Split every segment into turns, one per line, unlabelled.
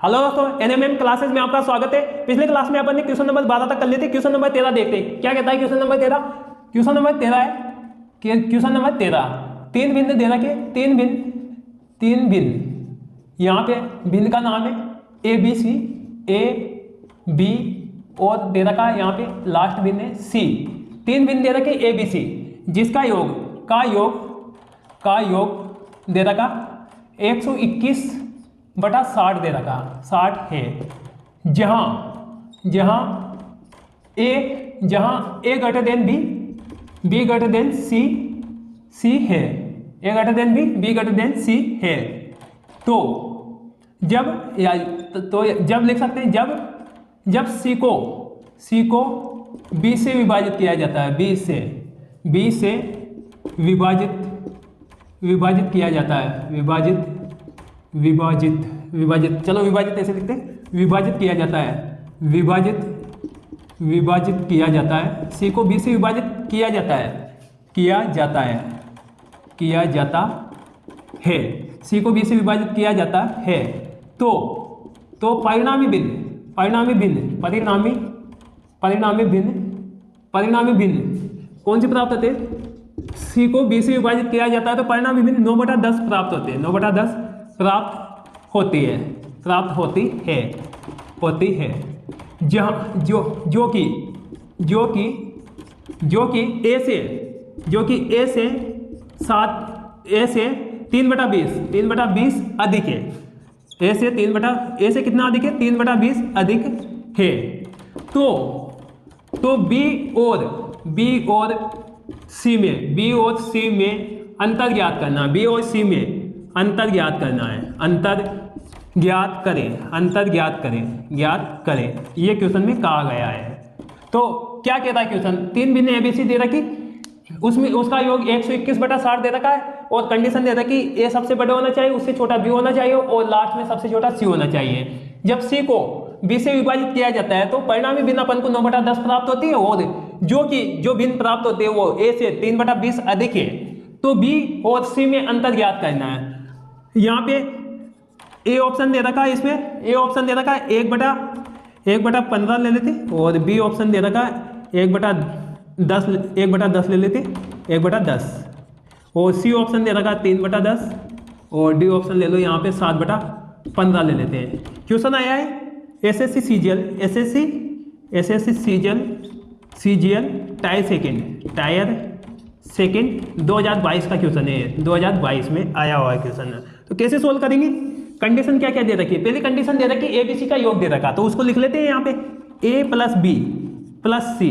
Hello दोस्तों, NMM classes में आपका स्वागत है। पिछले क्लास में अपन ने क्वेश्चन नंबर 12 तक कर लिए थे। क्वेश्चन नंबर 13 देखते हैं क्या कहता है। क्वेश्चन नंबर 13 है कि क्वेश्चन नंबर 13 तीन भिन्न दे रखे, तीन भिन्न यहाँ पे भिन्न का नाम है A B C, A B और दे रखा है यहाँ पे लास्ट भिन्न है सी। तीन भिन्न दे रखे ए बी सी, जिसका योग दे रखा 121/60 दे रखा 60 है। जहां A greater than B greater than C है, A greater than B greater than C है। तो जब लिख सकते हैं जब सी को बी से विभाजित किया जाता है, बी से विभाजित किया जाता है, विभाजित चलो विभाजित ऐसे लिखते हैं, विभाजित किया जाता है, विभाजित किया जाता है। सी को बी से विभाजित किया जाता है, सी को बी से विभाजित किया जाता है। तो परिणामी भिन्न कौन से प्राप्त होते हैं? सी को बी से विभाजित किया जाता है तो परिणामी भिन्न 9/10 प्राप्त होते हैं, 9/10 प्राप्त होती है। जहाँ ए से 3/20 अधिक है। ए से कितना अधिक है? 3/20 अधिक है। तो बी और सी में अंतर ज्ञात करना, ज्ञात करें। ये क्वेश्चन में कहा गया है। तो क्या कहता है क्वेश्चन? तीन भिन्न एबीसी दे रखी, उसमें उसका योग 121/60 दे रखा है और कंडीशन दे रखी ए सबसे बड़ा होना चाहिए, उससे छोटा बी होना चाहिए और लास्ट में सबसे छोटा सी होना चाहिए। जब सी को बी से विभाजित किया जाता है तो परिणामी भिन्न अपन को 9/10 प्राप्त होती है और जो भिन्न प्राप्त होते हैं वो ए से 3/20 अधिक है। तो बी और सी में अंतर ज्ञात करना है। यहाँ पे ए ऑप्शन दे रखा है, इसमें ए ऑप्शन दे रखा है 1/15 ले लेते और बी ऑप्शन दे रखा है 1/10 ले लेते, 1/10 और सी ऑप्शन दे रखा है 3/10 और डी ऑप्शन ले लो यहाँ पे 7/15 ले लेते हैं। क्वेश्चन आया है एसएससी सीजीएल टायर सेकेंड 2022 का क्वेश्चन है, 2022 में आया हुआ है क्वेश्चन। तो कैसे सोल्व करेंगे? कंडीशन क्या क्या दे रखी है? पहली कंडीशन दे रखी है एबीसी का योग दे रखा, तो उसको लिख लेते हैं यहाँ पे ए प्लस बी प्लस सी,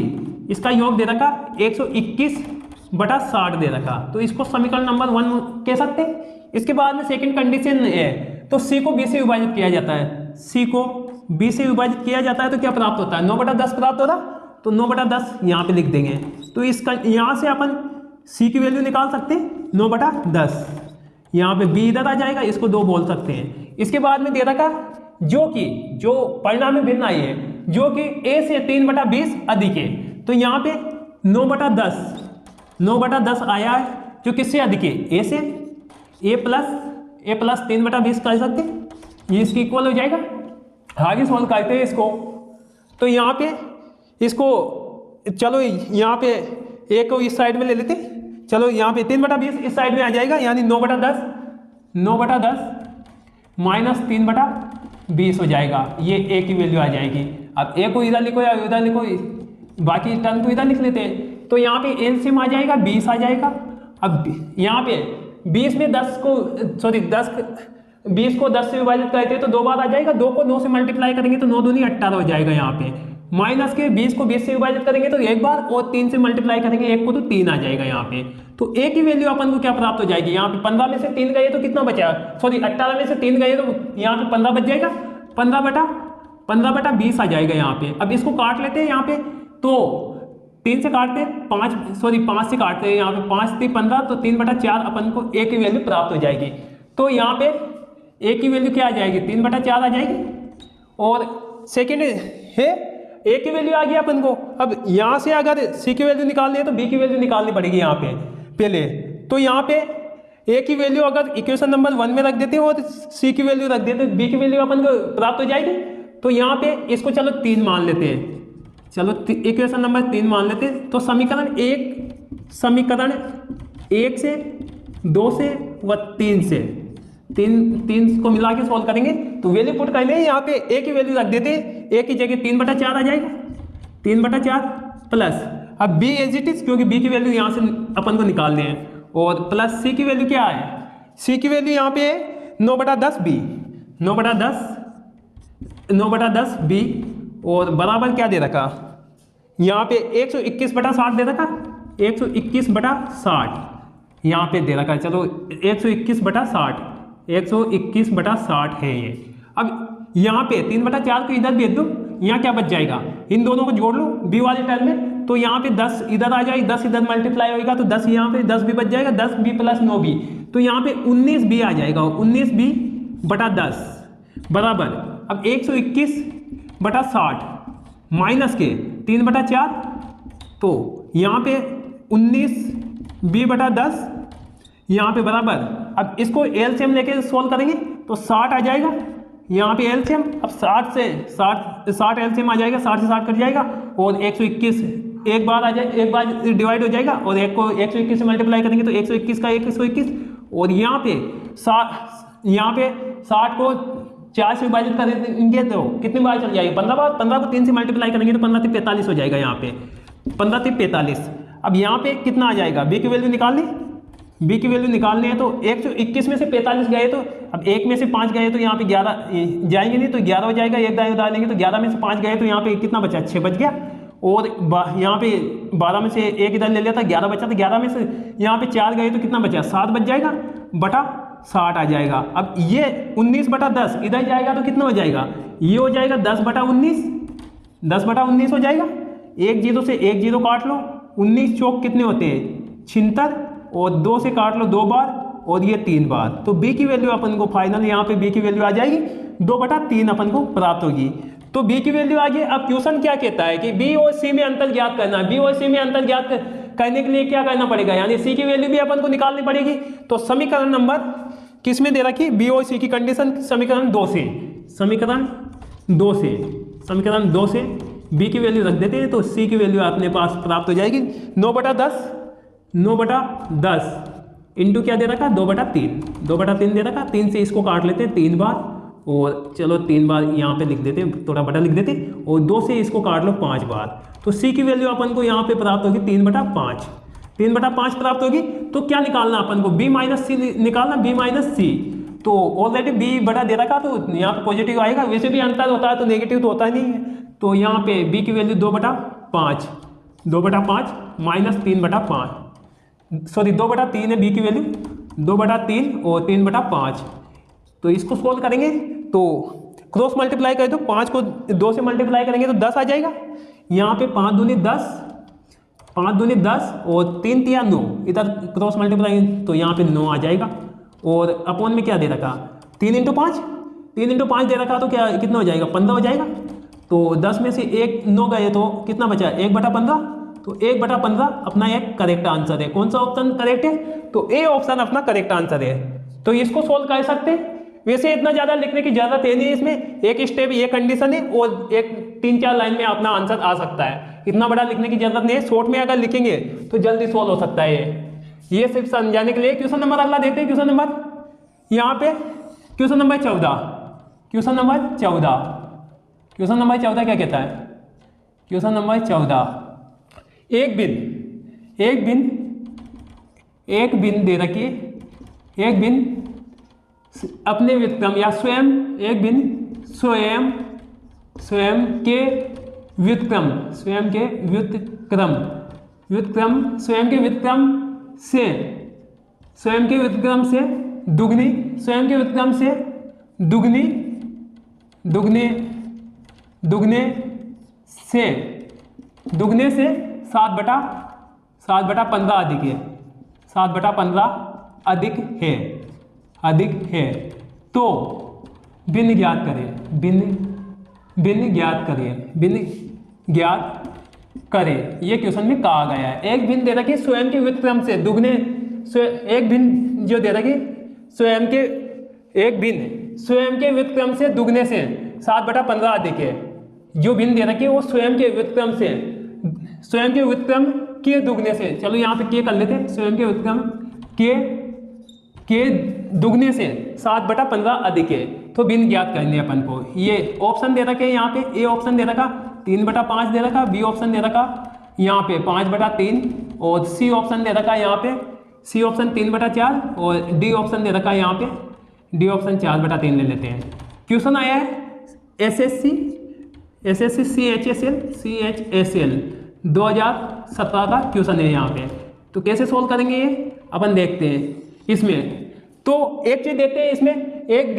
इसका योग दे रखा 121/60 दे रखा, तो इसको समीकरण नंबर 1 कह सकते हैं। इसके बाद में सेकंड कंडीशन है तो सी को बी से विभाजित किया जाता है, सी को बी से विभाजित किया जाता है तो क्या प्राप्त होता है? 9/10 प्राप्त होता, तो 9/10 यहाँ पे लिख देंगे। तो इसका यहाँ से अपन सी की वैल्यू निकाल सकते हैं 9/10, यहाँ पे बी इधर आ जाएगा, इसको 2 बोल सकते हैं। इसके बाद में दे रखा जो परिणामी भिन्न आई है जो कि ए से 3/20 अधिक है, तो यहाँ पे 9/10 आया है जो किससे अधिक है? ए से। ए प्लस 3/20 कर सकते हैं, ये इसकी इक्वल हो जाएगा। आगे सॉल्व करते हैं इसको। तो यहाँ पे इसको चलो यहाँ पे ए को इस साइड में ले लेते, चलो यहाँ पे 3/20 इस साइड में आ जाएगा, यानी 9/10 माइनस 3/20 हो जाएगा, ये ए की वैल्यू आ जाएगी। अब ए को इधर लिखो या उधर लिखो, बाकी टर्म को इधर लिख लेते हैं। तो यहाँ पे एलसीएम आ जाएगा 20 आ जाएगा। अब यहाँ पे 20 में 20 को 10 से विभाजित करते हैं तो 2 बार आ जाएगा, 2 को 9 से मल्टीप्लाई करेंगे तो 9 दूनी 18 हो जाएगा। यहाँ पे माइनस के 20 को 20 से विभाजित करेंगे तो 1 बार और 3 से मल्टीप्लाई करेंगे 1 को तो 3 आ जाएगा यहाँ पे। तो ए की वैल्यू अपन को क्या प्राप्त हो जाएगी? यहाँ पे 15 में से 3 गए तो कितना बचा? 18 में से 3 गए तो यहाँ पे 15 बच जाएगा, 15/20 आ जाएगा यहाँ पे। अब इसको काट लेते हैं यहाँ पे, तो 3 से काटते हैं 5 से काटते हैं यहाँ पे 5 3 15, तो 3/4 अपन को ए की वैल्यू प्राप्त हो जाएगी। तो यहाँ पे ए की वैल्यू क्या आ जाएगी? 3/4 आ जाएगी। और सेकेंड है ए की वैल्यू आ गई अपन को। अब यहाँ से अगर सी की वैल्यू निकालनी है तो बी की वैल्यू निकालनी पड़ेगी यहाँ पे पहले। तो यहाँ पे ए की वैल्यू अगर इक्वेशन नंबर 1 में रख देते हैं और सी की वैल्यू रख देते हैं, बी की वैल्यू अपन को प्राप्त हो जाएगी। तो यहाँ पे इसको चलो 3 मान लेते हैं, चलो इक्वेशन नंबर 3 मान लेते हैं। तो समीकरण 1 से 2 से व 3 से, तीन को मिला के सॉल्व करेंगे तो वैल्यू पुट कर लें। यहाँ पे ए की वैल्यू रख देते हैं, ए की जगह 3/4 आ जाएगा, 3/4 प्लस अब बी एज इट इज, क्योंकि बी की वैल्यू यहाँ से अपन को निकालने हैं, और प्लस सी की वैल्यू क्या है, सी की वैल्यू यहाँ पे 9/10 बी, 9/10 बी, और बराबर क्या दे रखा यहाँ पे 121/60 दे रखा, 121/60 यहाँ पे दे रखा है। चलो 121/60, 121/60 है ये। अब यहाँ पे 3/4 को इधर भेज दो, यहाँ क्या बच जाएगा, इन दोनों को जोड़ लो बी वाले टर्म में, तो यहाँ पे 10 इधर आ जाएगा, 10 इधर मल्टीप्लाई होगा तो 10 यहाँ पे 10 भी बच जाएगा, 10b + 9b, तो यहाँ पे 19b आ जाएगा, 19b/10 बराबर अब 121/60 माइनस के 3/4, तो यहाँ पे 19b/10 यहाँ पे बराबर, अब इसको एलसीएम लेके सोल्व करेंगे तो 60 आ जाएगा, यहाँ पे एलसीएम, अब 60 से 60 एलसीएम आ जाएगा, 60 से 60 कट जाएगा, और 121 एक बार आ जाए, एक बार डिवाइड हो जाएगा, और एक को 121 से मल्टीप्लाई करेंगे तो 121 का 121, और यहाँ पे 60 को 4 से विभाजित करेंगे तो कितनी बार चल जाएगी, 15 बार, 15 को 3 से मल्टीप्लाई करेंगे तो 15 × 45 हो जाएगा, यहाँ पे 15 × 45। अब यहाँ पे कितना आ जाएगा, बी की वैल्यू निकालनी, बी की वैल्यू निकालनी है, तो 121 में से 45 गए, तो अब 1 में से 5 गए तो यहाँ पे 11 जाएंगे नहीं, तो 11 हो जाएगा, एक दाएं उधार लेंगे तो 11 में से 5 गए तो यहाँ पे कितना बचा, 6 बच गया, और यहाँ पे 12 में से एक इधर ले लिया था, 11 बचा, तो 11 में से यहाँ पे 4 गए तो कितना बचा, 7 बच जाएगा, बटा 60 आ जाएगा। अब ये 19/10 इधर जाएगा तो कितना हो जाएगा, ये हो जाएगा 10/19, 10/19 हो जाएगा, 1 0 से 1 0 काट लो, 19 चौक कितने होते हैं 76, और 2 से काट लो 2 बार, और ये 3 बार, तो बी की वैल्यू अपन को फाइनल यहाँ पे बी की वैल्यू आ जाएगी 2/3 अपन को प्राप्त होगी। तो बी की वैल्यू आ गई। अब क्वेश्चन क्या कहता है कि बी और सी में अंतर ज्ञात करना है, बी और सी में अंतर ज्ञात करने के लिए क्या करना पड़ेगा, यानी सी की वैल्यू भी अपन को निकालनी पड़ेगी। तो समीकरण नंबर किस में दे रखी, बी और सी की कंडीशन समीकरण 2 से, समीकरण 2 से बी की वैल्यू रख देते हैं, तो सी की वैल्यू अपने पास प्राप्त हो जाएगी 9/10 इंटू क्या दे रखा, 2/3 दे रखा, 3 से इसको काट लेते हैं 3 बार, और चलो 3 बार यहाँ पे लिख देते हैं, थोड़ा बड़ा लिख देते हैं, और 2 से इसको काट लो 5 बार, तो सी की वैल्यू अपन को यहाँ पे प्राप्त होगी 3/5 प्राप्त होगी। तो क्या निकालना अपन को, बी माइनस सी निकालना, बी माइनस सी, तो ऑलरेडी बी बड़ा दे रखा, तो यहाँ पे पॉजिटिव आएगा, वैसे भी अंतर होता है तो नेगेटिव तो होता ही नहीं है, तो यहाँ पे बी की वैल्यू 2/5 माइनस 3/5, सॉरी 2/3 है बी की वैल्यू, 2/3 और 3/5, तो इसको सोल्व करेंगे तो क्रॉस मल्टीप्लाई कर दो, 5 को 2 से मल्टीप्लाई करेंगे तो 10 आ जाएगा, यहाँ पे 5 दूनी 10 और 3 × 9, इधर क्रॉस मल्टीप्लाई तो यहाँ पे 9 आ जाएगा, और अपॉन में क्या दे रखा 3 × 5 दे रखा, तो क्या कितना हो जाएगा 15 हो जाएगा, तो 10 में से 1 9 गए तो कितना बचा 1/15, तो 1/15 अपना एक करेक्ट आंसर है। कौन सा ऑप्शन करेक्ट है, तो ए ऑप्शन अपना करेक्ट आंसर है। तो इसको सोल्व कर सकते हैं, वैसे इतना ज़्यादा लिखने की ज़रूरत है नहीं, इसमें एक स्टेप ये कंडीशन है और एक 3-4 लाइन में अपना आंसर आ सकता है, इतना बड़ा लिखने की जरूरत नहीं है, शॉर्ट में अगर लिखेंगे तो जल्दी सोल्व हो सकता है ये सिर्फ समझाने के लिए। क्वेश्चन नंबर अगला देखते हैं, क्वेश्चन नंबर यहाँ पे क्वेश्चन नंबर 14 क्या कहता है, क्वेश्चन नंबर 14, एक बिन दे रखी, एक बिन अपने व्युत्क्रम या स्वयं के व्युत्क्रम से दुगने से 7/15 अधिक है, तो भिन्न ज्ञात करें, ये क्वेश्चन में कहा गया है। एक भिन्न दे रखी स्वयं के व्युत्क्रम से एक भिन्न जो दे रखी स्वयं के एक भिन्न स्वयं के व्युत्क्रम से दुगने से 7/15 अधिक है। जो भिन्न दे रखी है वो स्वयं के व्युत्क्रम से स्वयं के व्युत्क्रम के दुगने से, चलो यहाँ पे के कर लेते हैं, स्वयं के व्युत्क्रम के दुगने से 7/15 अधिक है। तो भिन्न ज्ञात करनी है अपन को। ये ऑप्शन दे रखे यहाँ पे, ए ऑप्शन दे रखा 3/5 दे रखा, बी ऑप्शन दे रखा यहाँ पे 5/3 और सी ऑप्शन दे रखा यहाँ पे, सी ऑप्शन 3/4 और डी ऑप्शन दे रखा यहाँ पे, डी ऑप्शन 4/3 ले लेते हैं। क्वेश्चन आया है एसएससी CHSL 2017 का क्वेश्चन है यहाँ पे। तो कैसे सोल्व करेंगे ये अपन देखते हैं। इसमें तो एक चीज देखते हैं, इसमें एक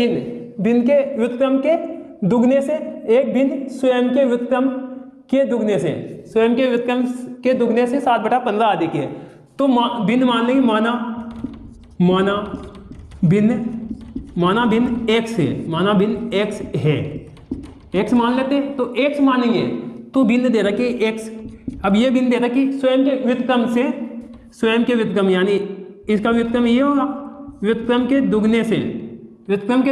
भिन्न के व्युत्क्रम के दुगने से एक भिन्न स्वयं के व्युत्क्रम के दुगने से, स्वयं के व्युत्क्रम के दुगने से 7/15 अधिक है। तो भिन्न मान लेंगे, माना भिन्न x है, माना भिन्न x है, x मान लेते हैं। तो x मानेंगे तो भिन्न दे रखी x। अब ये भिन्न दे रखी स्वयं के व्युत्क्रम से, स्वयं के व्युत्क्रम यानी इसका व्युत्क्रम ये होगा, व्युत्क्रम के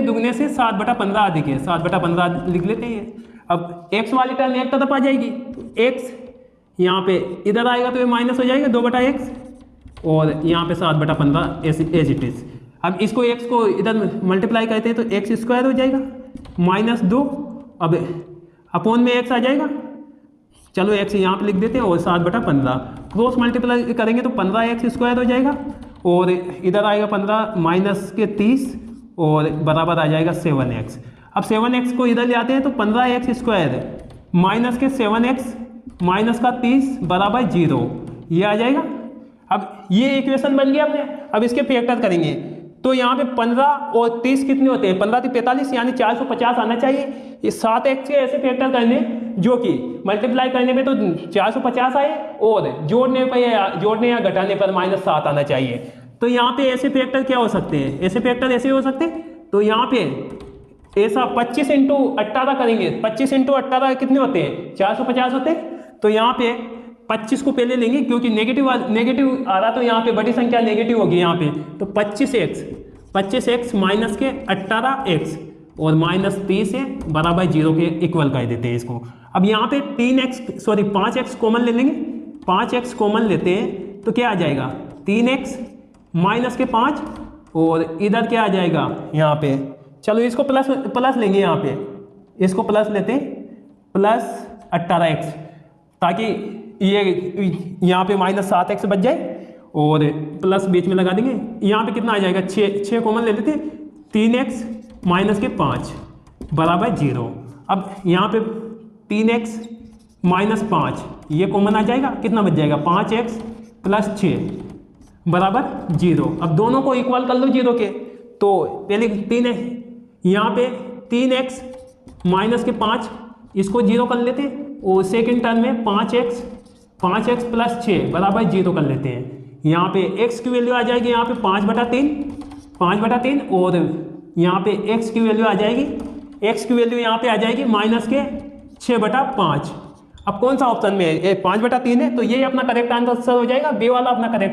दुगने से 7/15 अधिक है, 7/15 लिख लेते हैं। अब x वाली टर्म एक तरफ आ जाएगी तो x यहाँ पे इधर आएगा तो ये माइनस हो जाएगा 2/x और यहाँ पे 7/15 एज इट इज। अब इसको x को इधर मल्टीप्लाई करते हैं तो x² हो जाएगा -2, अब अपोन में x आ जाएगा, चलो x यहाँ पे लिख देते हैं और 7/15 क्रॉस मल्टीप्लाई करेंगे तो 15x² हो जाएगा और इधर आएगा 15 -30 और बराबर आ जाएगा 7x। अब 7x को इधर ले आते हैं तो 15x² -7x -30 बराबर 0, ये आ जाएगा। अब ये इक्वेशन बन गया अपने। अब इसके फैक्टर करेंगे तो यहाँ पे 15 और 30 कितने होते हैं, 15 तो 45 यानी 450 आना चाहिए। ये 7x के ऐसे फैक्टर करने जो कि मल्टीप्लाई करने पे तो 450 आए और जोड़ने या घटाने पर -7 आना चाहिए। तो यहाँ पे ऐसे फैक्टर क्या हो सकते हैं, ऐसे फैक्टर ऐसे हो सकते हैं। तो यहाँ पे ऐसा 25 × 18 करेंगे, 25 × 18 कितने होते हैं, 450 होते हैं। तो यहाँ पे 25 को पहले लेंगे क्योंकि नेगेटिव आ रहा तो यहाँ पे बड़ी संख्या नेगेटिव होगी यहाँ पे। तो 25x माइनस के 18x और -30 है बराबर 0 के इक्वल कर देते हैं इसको। अब यहाँ पे 5x कॉमन ले लेंगे, 5x कॉमन लेते हैं तो क्या आ जाएगा 3x माइनस के 5 और इधर क्या आ जाएगा यहाँ पे, चलो इसको प्लस लेंगे, यहाँ पे इसको प्लस लेते हैं +18x ताकि ये यहाँ पे -7x बच जाए और प्लस बीच में लगा देंगे। यहाँ पे कितना आ जाएगा 6 कॉमन ले लेते हैं, 3x माइनस के 5 बराबर 0। अब यहाँ पे 3x -5 ये कॉमन आ जाएगा, कितना बच जाएगा 5x + 6 बराबर 0। अब दोनों को इक्वल कर लो 0 के। तो पहले 3 यहाँ पे 3x माइनस के 5 इसको 0 कर लेते हैं और सेकेंड टर्म में 5x + 6 बराबर 0 कर लेते हैं। यहाँ पे x की वैल्यू आ जाएगी यहाँ पे 5/3 और यहाँ पे x की वैल्यू आ जाएगी, x की वैल्यू यहाँ पे आ जाएगी -6/5। अब कौन सा ऑप्शन में है, 5/3 है तो ये अपना करेक्ट आंसर हो जाएगा, बी वाला अपना करेक्ट